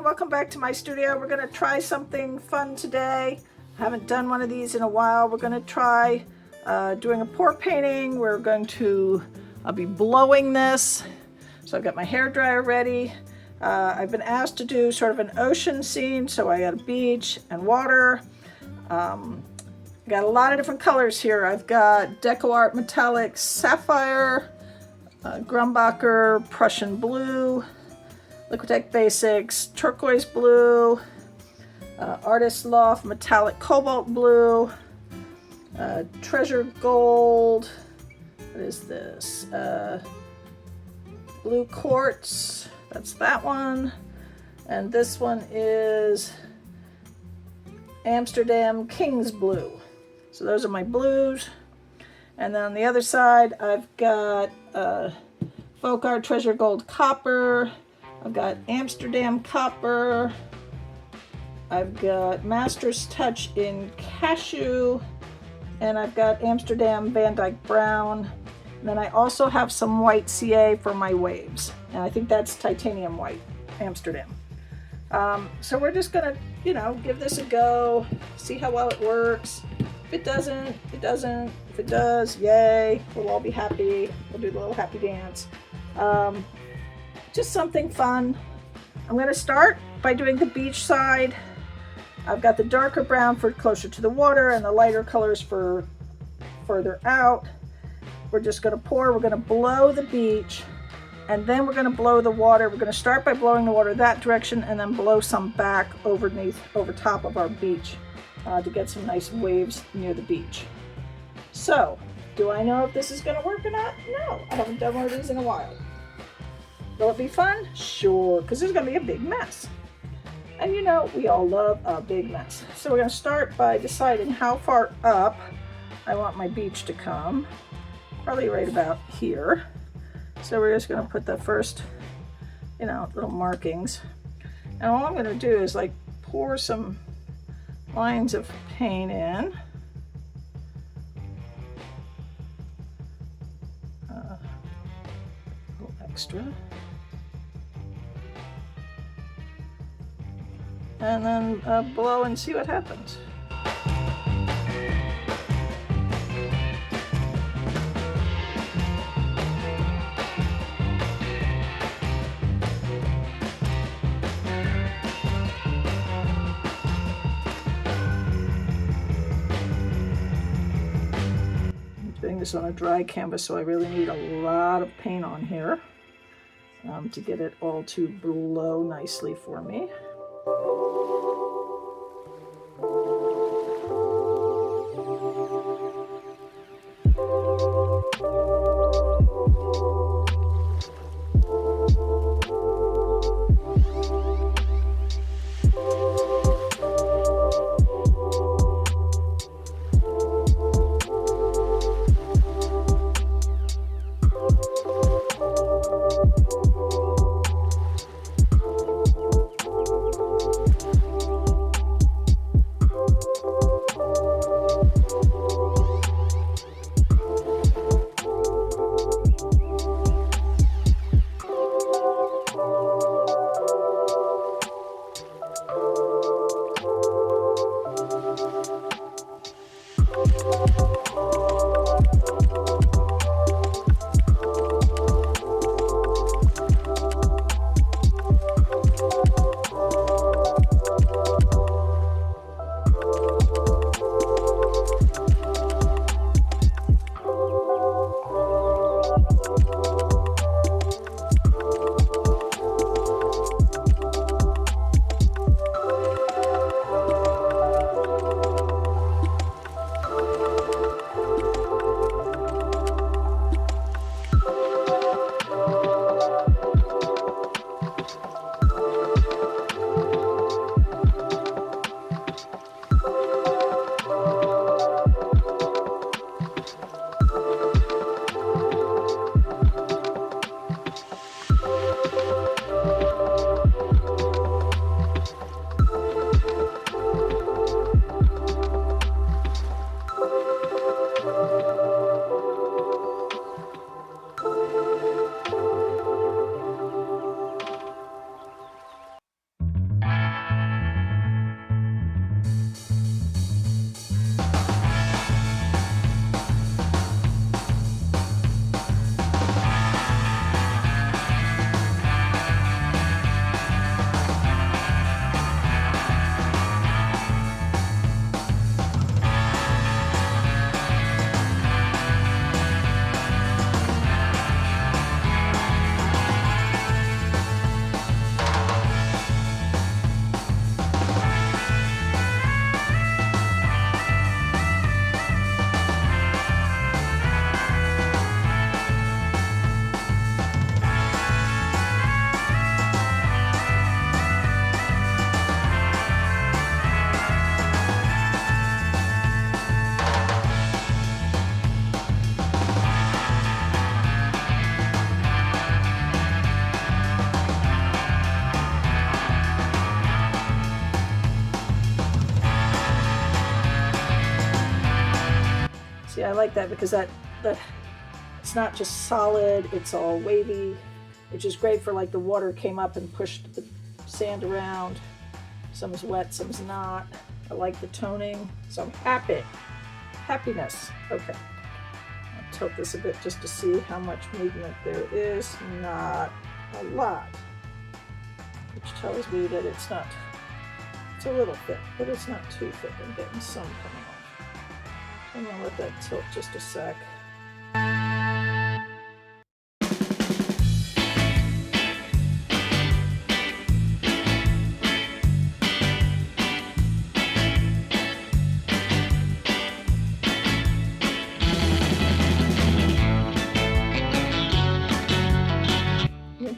welcome back to my studio. We're going to try something fun today. I haven't done one of these in a while. We're going to try doing a pour painting. I'll be blowing this. So I've got my hair dryer ready. I've been asked to do sort of an ocean scene, so I got a beach and water. I got a lot of different colors here. I've got Deco Art Metallic Sapphire, Grumbacher Prussian Blue, Liquitex Basics Turquoise Blue, Artist Loft Metallic Cobalt Blue, Treasure Gold, what is this? Blue Quartz, that's that one. And this one is Amsterdam King's Blue. So those are my blues. And then on the other side, I've got Folk Art Treasure Gold Copper. I've got Amsterdam Copper. I've got Master's Touch in Cashew. And I've got Amsterdam Van Dyke Brown. And then I also have some white CA for my waves. And I think that's titanium white, Amsterdam. So we're just gonna, give this a go, see how well it works. If it doesn't, it doesn't. If it does, yay, we'll all be happy. We'll do the little happy dance. Just something fun. I'm gonna start by doing the beach side. I've got the darker brown for closer to the water and the lighter colors for further out. We're just gonna pour, we're gonna blow the beach, and then we're gonna blow the water. We're gonna start by blowing the water that direction and then blow some back over top of our beach to get some nice waves near the beach. So, do I know if this is gonna work or not? No, I haven't done one of these in a while. Will it be fun? Sure, because there's gonna be a big mess. And we all love a big mess. So we're gonna start by deciding how far up I want my beach to come. Probably right about here. So we're just gonna put the first, little markings. And all I'm gonna do is pour some lines of paint in. A little extra. And then blow and see what happens. Doing this on a dry canvas, so I really need a lot of paint on here to get it all to blow nicely for me. I like that because that it's not just solid, it's all wavy, which is great for like the water came up and pushed the sand around. Some is wet, some is not. I like the toning, so I'm happy. Happiness. Okay. I'll tilt this a bit just to see how much movement there is. Not a lot, which tells me that it's not, it's a little thick, but it's not too thick. I'm getting some coming off. So I'm gonna let that tilt just a sec.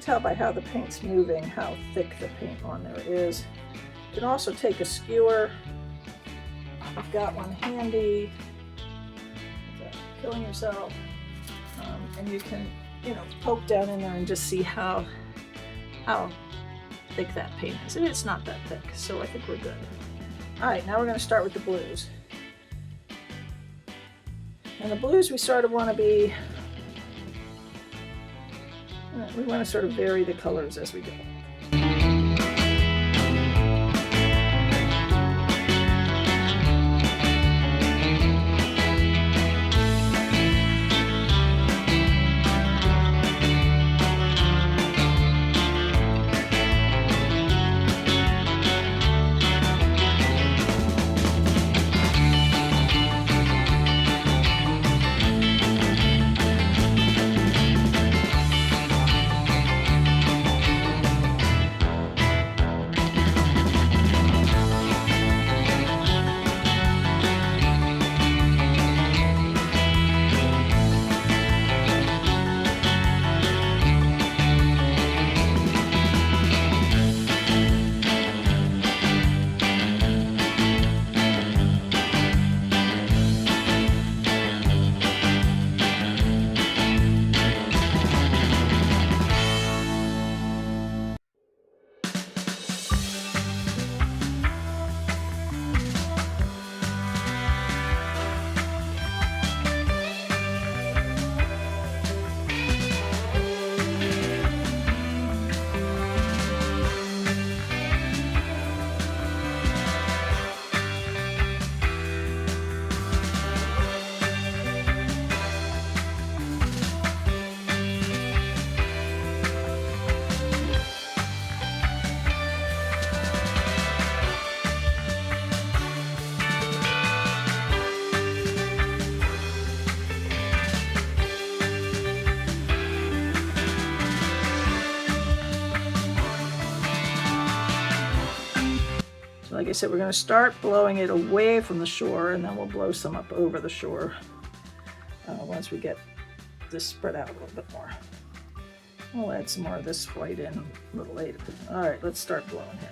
Tell by how the paint's moving how thick the paint on there is. You can also take a skewer. I've got one handy. Killing yourself. And you can, you know, poke down in there and just see how thick that paint is. And it's not that thick, so I think we're good. All right, now we're going to start with the blues. And the blues we sort of want to be, we want to sort of vary the colors as we go. Like I said, we're going to start blowing it away from the shore, and then we'll blow some up over the shore once we get this spread out a little bit more. We'll add some more of this white in a little later. All right, let's start blowing here.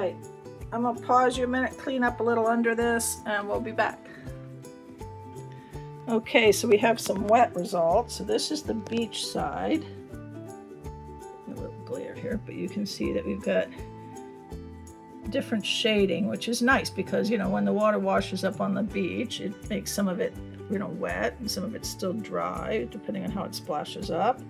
right, I'm gonna pause you a minute, clean up a little under this, and we'll be back. Okay, so we have some wet results. So this is the beach side. A little glare here, but you can see that we've got different shading, which is nice because, you know, when the water washes up on the beach, it makes some of it, you know, wet and some of it's still dry, depending on how it splashes up.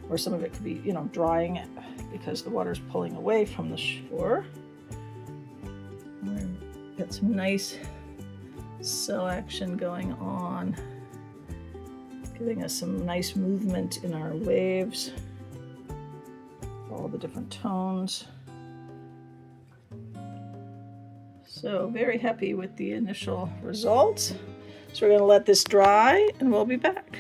Or some of it could be, you know, drying it because the water's pulling away from the shore. We've got some nice cell action going on, giving us some nice movement in our waves, all the different tones. So very happy with the initial results. So we're going to let this dry and we'll be back.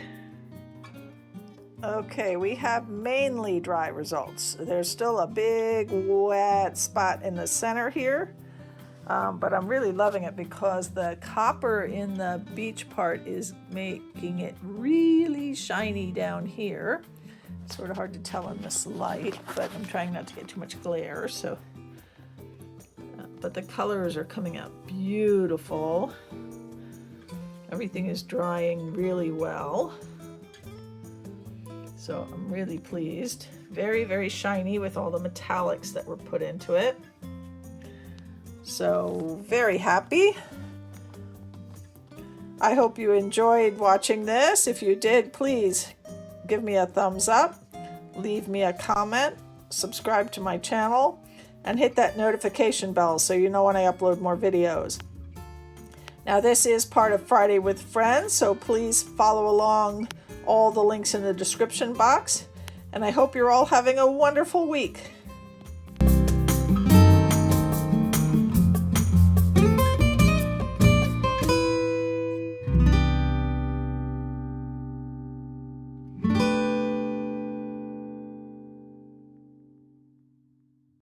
Okay, we have mainly dry results. There's still a big wet spot in the center here, but I'm really loving it because the copper in the beach part is making it really shiny down here. It's sort of hard to tell in this light, but I'm trying not to get too much glare. So, but the colors are coming out beautiful. Everything is drying really well. So I'm really pleased. Very, very shiny with all the metallics that were put into it. So very happy. I hope you enjoyed watching this. If you did, please give me a thumbs up, leave me a comment, subscribe to my channel, and hit that notification bell so you know when I upload more videos. Now this is part of Friday with Friends, so please follow along all the links in the description box, and I hope you're all having a wonderful week.